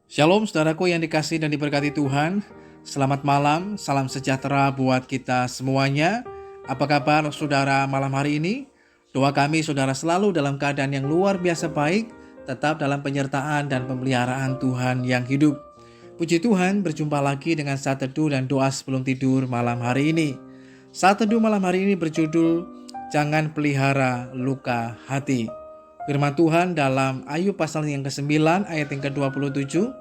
Shalom saudaraku yang dikasihi dan diberkati Tuhan. Selamat malam, salam sejahtera buat kita semuanya. Apa kabar saudara malam hari ini? Doa kami saudara selalu dalam keadaan yang luar biasa baik, tetap dalam penyertaan dan pemeliharaan Tuhan yang hidup. Puji Tuhan, berjumpa lagi dengan saat teduh dan doa sebelum tidur malam hari ini. Saat teduh malam hari ini berjudul Jangan Pelihara Luka Hati. Firman Tuhan dalam Ayub pasal yang ke-9 ayat yang ke-27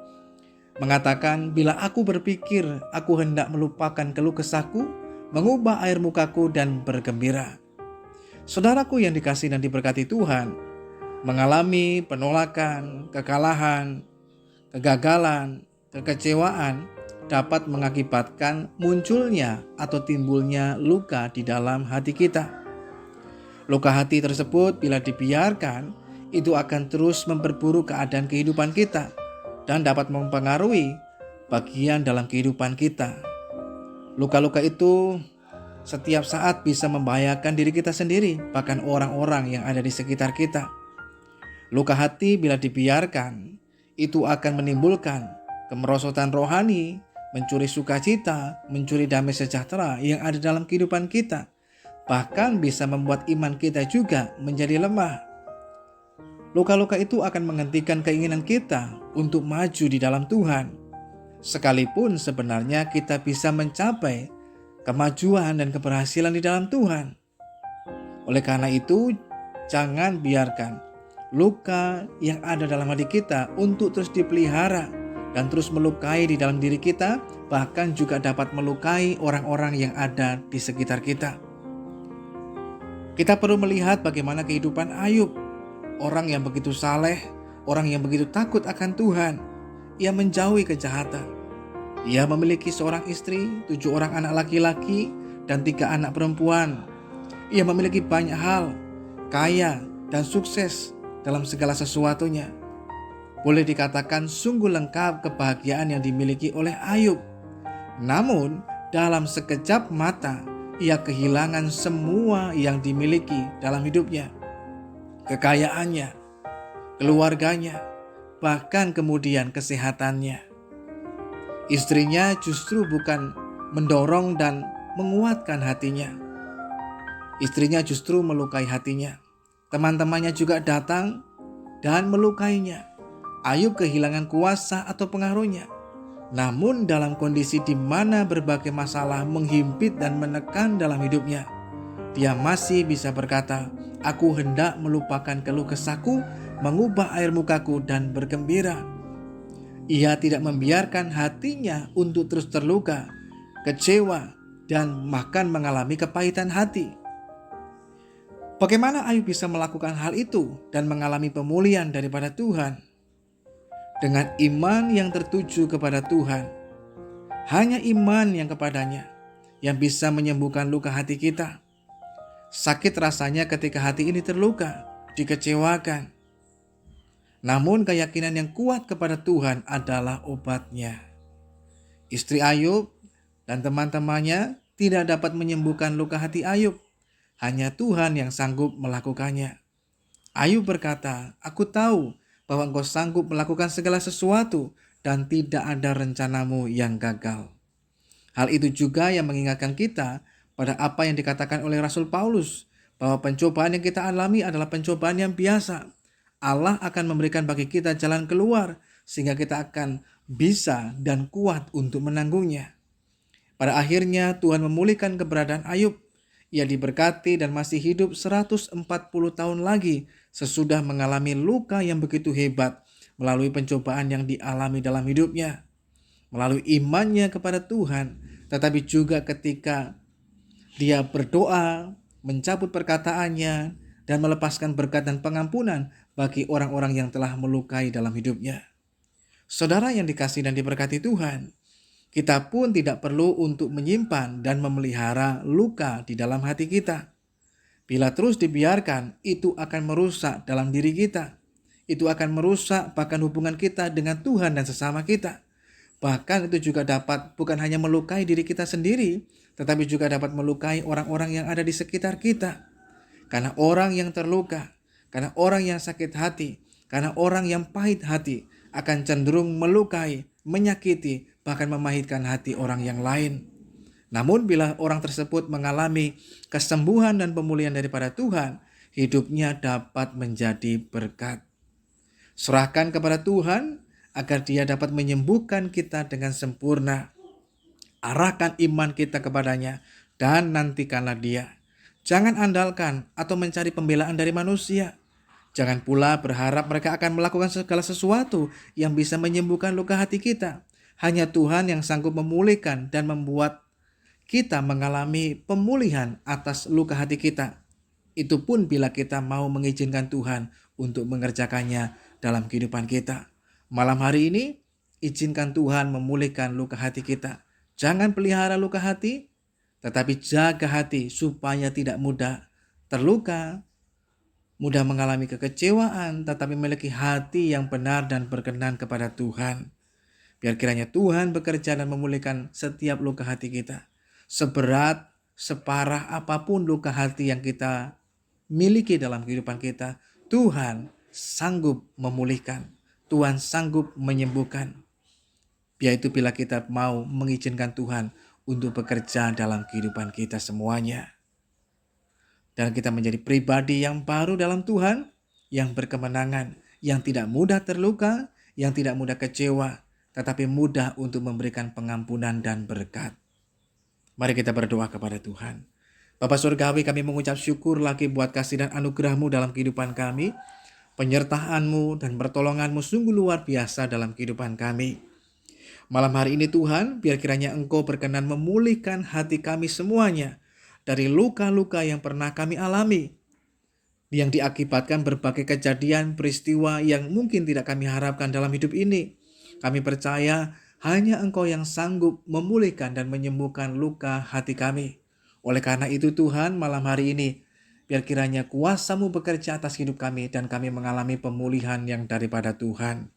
mengatakan, bila aku berpikir aku hendak melupakan keluh kesahku, mengubah air mukaku dan bergembira. Saudaraku yang dikasihi dan diberkati Tuhan, mengalami penolakan, kekalahan, kegagalan, kekecewaan dapat mengakibatkan munculnya atau timbulnya luka di dalam hati kita. Luka hati tersebut bila dibiarkan, itu akan terus memperburuk keadaan kehidupan kita dan dapat mempengaruhi bagian dalam kehidupan kita. Luka-luka itu setiap saat bisa membahayakan diri kita sendiri, bahkan orang-orang yang ada di sekitar kita. Luka hati bila dibiarkan, itu akan menimbulkan kemerosotan rohani, mencuri sukacita, mencuri damai sejahtera yang ada dalam kehidupan kita. Bahkan bisa membuat iman kita juga menjadi lemah. Luka-luka itu akan menghentikan keinginan kita untuk maju di dalam Tuhan. Sekalipun sebenarnya kita bisa mencapai kemajuan dan keberhasilan di dalam Tuhan. Oleh karena itu, jangan biarkan luka yang ada dalam hati kita untuk terus dipelihara dan terus melukai di dalam diri kita, bahkan juga dapat melukai orang-orang yang ada di sekitar kita. Kita perlu melihat bagaimana kehidupan Ayub, orang yang begitu saleh, orang yang begitu takut akan Tuhan. Ia menjauhi kejahatan. Ia memiliki seorang istri, 7 orang anak laki-laki, dan 3 anak perempuan. Ia memiliki banyak hal, kaya dan sukses dalam segala sesuatunya. Boleh dikatakan sungguh lengkap kebahagiaan yang dimiliki oleh Ayub. Namun, dalam sekejap mata, ia kehilangan semua yang dimiliki dalam hidupnya. Kekayaannya, keluarganya, bahkan kemudian kesehatannya. Istrinya justru bukan mendorong dan menguatkan hatinya. Istrinya justru melukai hatinya. Teman-temannya juga datang dan melukainya. Ayub kehilangan kuasa atau pengaruhnya. Namun dalam kondisi di mana berbagai masalah menghimpit dan menekan dalam hidupnya, dia masih bisa berkata, aku hendak melupakan keluh kesahku, mengubah air mukaku dan bergembira. Ia tidak membiarkan hatinya untuk terus terluka, kecewa, dan bahkan mengalami kepahitan hati. Bagaimana Ayub bisa melakukan hal itu dan mengalami pemulihan daripada Tuhan? Dengan iman yang tertuju kepada Tuhan. Hanya iman yang kepadanya yang bisa menyembuhkan luka hati kita. Sakit rasanya ketika hati ini terluka, dikecewakan. Namun keyakinan yang kuat kepada Tuhan adalah obatnya. Istri Ayub dan teman-temannya tidak dapat menyembuhkan luka hati Ayub. Hanya Tuhan yang sanggup melakukannya. Ayub berkata, aku tahu bahwa engkau sanggup melakukan segala sesuatu dan tidak ada rencanamu yang gagal. Hal itu juga yang mengingatkan kita pada apa yang dikatakan oleh Rasul Paulus, bahwa pencobaan yang kita alami adalah pencobaan yang biasa. Allah akan memberikan bagi kita jalan keluar sehingga kita akan bisa dan kuat untuk menanggungnya. Pada akhirnya Tuhan memulihkan keberadaan Ayub. Ia diberkati dan masih hidup 140 tahun lagi sesudah mengalami luka yang begitu hebat melalui pencobaan yang dialami dalam hidupnya. Melalui imannya kepada Tuhan, tetapi juga ketika dia berdoa, mencabut perkataannya, dan melepaskan berkat dan pengampunan bagi orang-orang yang telah melukai dalam hidupnya. Saudara yang dikasihi dan diberkati Tuhan, kita pun tidak perlu untuk menyimpan dan memelihara luka di dalam hati kita. Bila terus dibiarkan, itu akan merusak dalam diri kita. Itu akan merusak bahkan hubungan kita dengan Tuhan dan sesama kita. Bahkan itu juga dapat bukan hanya melukai diri kita sendiri, tetapi juga dapat melukai orang-orang yang ada di sekitar kita. Karena orang yang terluka, karena orang yang sakit hati, karena orang yang pahit hati akan cenderung melukai, menyakiti, bahkan memahitkan hati orang yang lain. Namun bila orang tersebut mengalami kesembuhan dan pemulihan daripada Tuhan, hidupnya dapat menjadi berkat. Serahkan kepada Tuhan agar Dia dapat menyembuhkan kita dengan sempurna. Arahkan iman kita kepadanya dan nantikanlah Dia. Jangan andalkan atau mencari pembelaan dari manusia. Jangan pula berharap mereka akan melakukan segala sesuatu yang bisa menyembuhkan luka hati kita. Hanya Tuhan yang sanggup memulihkan dan membuat kita mengalami pemulihan atas luka hati kita. Itu pun bila kita mau mengizinkan Tuhan untuk mengerjakannya dalam kehidupan kita. Malam hari ini, izinkan Tuhan memulihkan luka hati kita. Jangan pelihara luka hati, tetapi jaga hati supaya tidak mudah terluka, mudah mengalami kekecewaan, tetapi memiliki hati yang benar dan berkenan kepada Tuhan. Biar kiranya Tuhan bekerja dan memulihkan setiap luka hati kita. Seberat, separah apapun luka hati yang kita miliki dalam kehidupan kita, Tuhan sanggup memulihkan. Tuhan sanggup menyembuhkan. Yaitu bila kita mau mengizinkan Tuhan untuk bekerja dalam kehidupan kita semuanya. Dan kita menjadi pribadi yang baru dalam Tuhan, yang berkemenangan, yang tidak mudah terluka, yang tidak mudah kecewa, tetapi mudah untuk memberikan pengampunan dan berkat. Mari kita berdoa kepada Tuhan. Bapa Surgawi, kami mengucap syukur lagi buat kasih dan anugerah-Mu dalam kehidupan kami. Penyertaan-Mu dan pertolongan-Mu sungguh luar biasa dalam kehidupan kami. Malam hari ini Tuhan, biar kiranya Engkau berkenan memulihkan hati kami semuanya dari luka-luka yang pernah kami alami, yang diakibatkan berbagai kejadian, peristiwa yang mungkin tidak kami harapkan dalam hidup ini. Kami percaya hanya Engkau yang sanggup memulihkan dan menyembuhkan luka hati kami. Oleh karena itu Tuhan, malam hari ini, biar kiranya kuasa-Mu bekerja atas hidup kami dan kami mengalami pemulihan yang daripada Tuhan.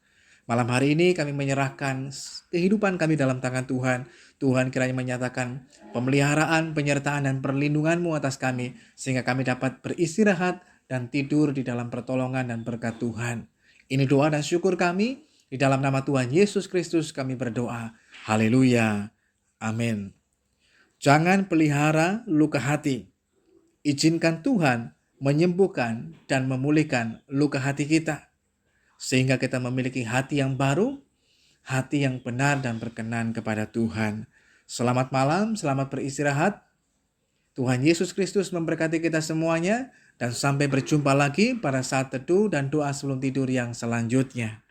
Malam hari ini kami menyerahkan kehidupan kami dalam tangan Tuhan. Tuhan kiranya menyatakan pemeliharaan, penyertaan, dan perlindungan-Mu atas kami, sehingga kami dapat beristirahat dan tidur di dalam pertolongan dan berkat Tuhan. Ini doa dan syukur kami, di dalam nama Tuhan Yesus Kristus kami berdoa. Haleluya. Amin. Jangan pelihara luka hati. Izinkan Tuhan menyembuhkan dan memulihkan luka hati kita, sehingga kita memiliki hati yang baru, hati yang benar dan berkenan kepada Tuhan. Selamat malam, selamat beristirahat. Tuhan Yesus Kristus memberkati kita semuanya, dan sampai berjumpa lagi pada saat teduh dan doa sebelum tidur yang selanjutnya.